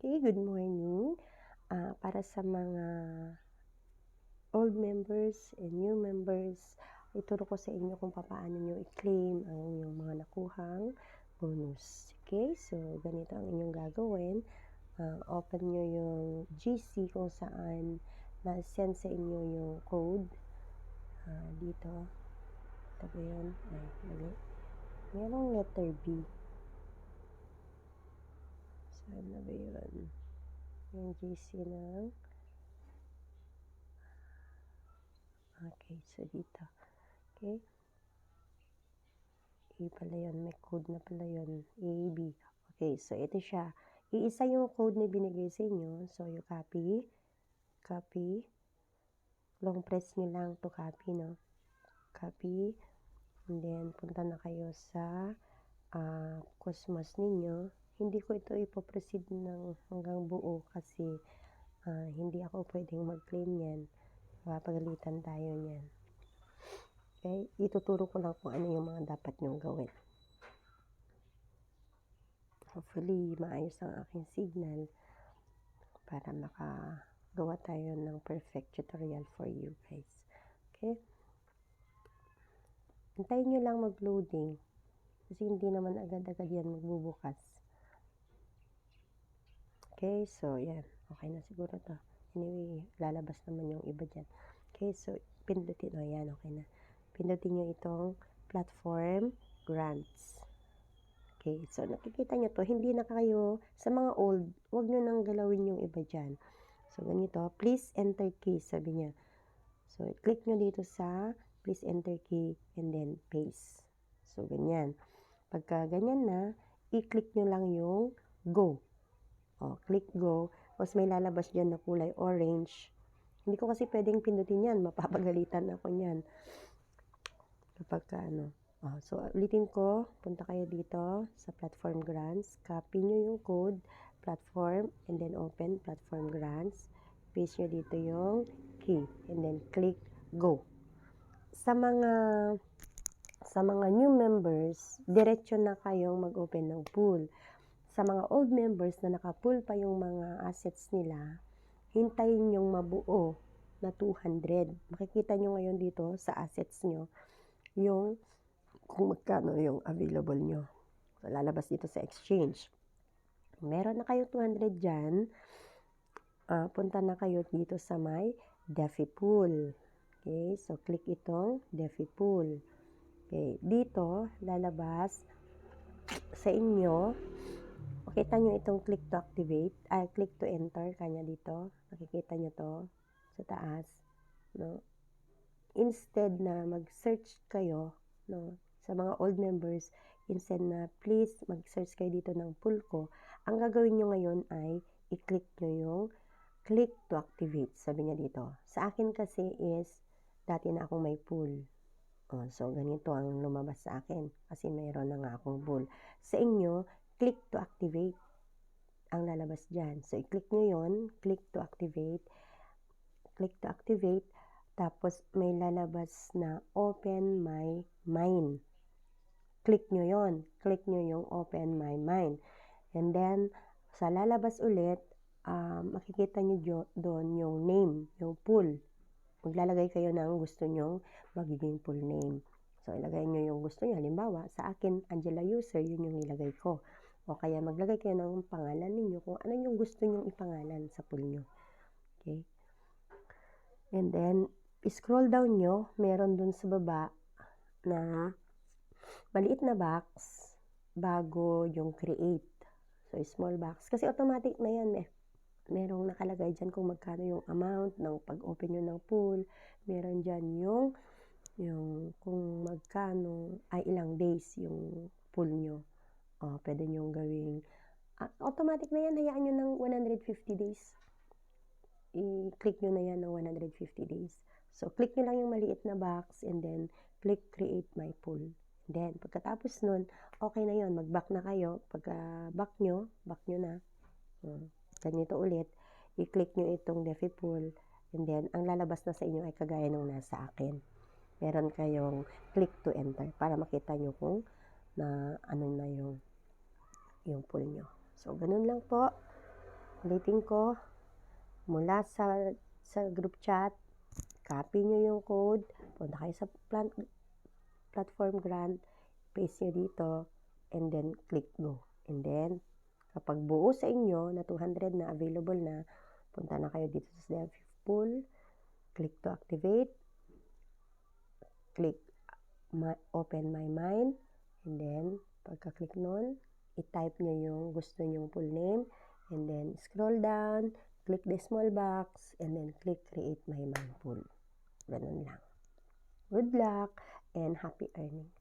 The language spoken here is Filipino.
Okay, good morning. Para sa mga old members and new members, ituro ko sa inyo kung paano nyo i-claim ang inyong mga nakuhang bonus. Okay, so ganito ang inyong gagawin. Open nyo yung GC kung saan na-send sa inyo yung code. Dito. Ito ba yun? Ay, mali. Merong letter B. Saan na ba yun? Yung GC ng... Okay, so dito. Okay. A pala yun. May code na pala yun. A, B. Okay, so ito siya. Iisa yung code na binigay sa inyo. So, you copy. Copy. Long press nyo lang to copy, no? Copy. And then, punta na kayo sa Cosmos ninyo. Hindi ko ito ipoproceed ng hanggang buo kasi hindi ako pwedeng mag-claim yan. Mapagalitan tayo niyan. Okay? Ituturo ko lang kung ano yung mga dapat nyong gawin. Hopefully, maayos ang aking signal para makagawa tayo ng perfect tutorial for you guys. Okay? Hintayin nyo lang mag-loading kasi hindi naman agad-agad yan magbubukas. Okay, so yan. Okay na siguro to. Anyway, lalabas naman yung iba dyan. Okay, so pindutin. Yan, okay na. Pindutin nyo itong platform grants. Okay, so nakikita nyo to. Hindi na kayo, sa mga old, huwag nyo nang galawin yung iba dyan. So, ganito. Please enter key, sabi niya. So, click nyo dito sa please enter key and then paste. So, ganyan. Pagka ganyan na, i-click nyo lang yung go. Click go. Tapos may lalabas dyan na kulay orange. Hindi ko kasi pwedeng pindutin yan. Mapapagalitan ako yan. Kapag so, ulitin ko. Punta kayo dito sa platform grants. Copy nyo yung code, platform, and then open platform grants. Paste nyo dito yung key. And then click go. Sa mga new members, diretso na kayong mag-open ng pool. Sa mga old members na naka-pool pa yung mga assets nila, hintayin yung mabuo na 200. Makikita nyo ngayon dito sa assets nyo yung kung magkano yung available nyo. So, lalabas dito sa exchange. Meron na kayo 200 dyan, punta na kayo dito sa may DeFi pool. Okay, so click itong DeFi pool. Okay, dito lalabas sa inyo. Makita nyo itong click to activate, click to enter, kanya dito. Nakikita nyo to sa taas, no? Instead na mag-search kayo, no, sa mga old members, instead na please mag-search kayo dito ng pool ko, ang gagawin nyo ngayon ay i-click nyo yung click to activate, sabi niya dito. Sa akin kasi is, dati na akong may pool. So, ganito ang lumabas sa akin kasi mayroon na nga akong pool. Sa inyo, click to activate ang lalabas dyan. So, i-click nyo yon, click to activate, tapos may lalabas na open my mind. Click nyo yon, click nyo yung open my mind. And then, sa lalabas ulit, makikita nyo doon yung name, yung pool. Maglalagay kayo ng gusto nyong magiging pool name. So, ilagay nyo yung gusto nyo. Halimbawa, sa akin, Angela User, yun yung nilagay ko. O kaya maglagay kayo ng pangalan ninyo kung ano yung gusto nyong ipangalan sa pool nyo. Okay? And then, scroll down nyo, meron dun sa baba na maliit na box bago yung create. So, small box. Kasi automatic na yan merong nakalagay dyan kung magkano yung amount ng pag-open nyo ng pool. Meron dyan yung kung magkano, ilang days yung pool nyo. Pwede nyo gawing, automatic na yan, hayaan nyo ng 150 days. I-click nyo na yan ng 150 days. So, click nyo lang yung maliit na box and then click create my pool. Then, pagkatapos nun, okay na yon, mag-back na kayo. Pagka-back nyo na. Ganito ulit, i-click nyo itong DeFi pool and then, ang lalabas na sa inyo ay kagaya nung nasa akin. Meron kayong click to enter para makita nyo kung na ano na yung pool nyo. So, ganun lang po. Ulitin ko, mula sa group chat, copy nyo yung code, punta kayo sa platform grant, paste nyo dito, and then click go. And then, kapag buo sa inyo na 200 na available na, punta na kayo dito sa dev pool, click to activate, click open my mind, and then, pagka-click nun, i-type nyo yung gusto nyong full name, and then scroll down, click the small box, and then click create my mind pool. Ganun lang. Good luck and happy earning.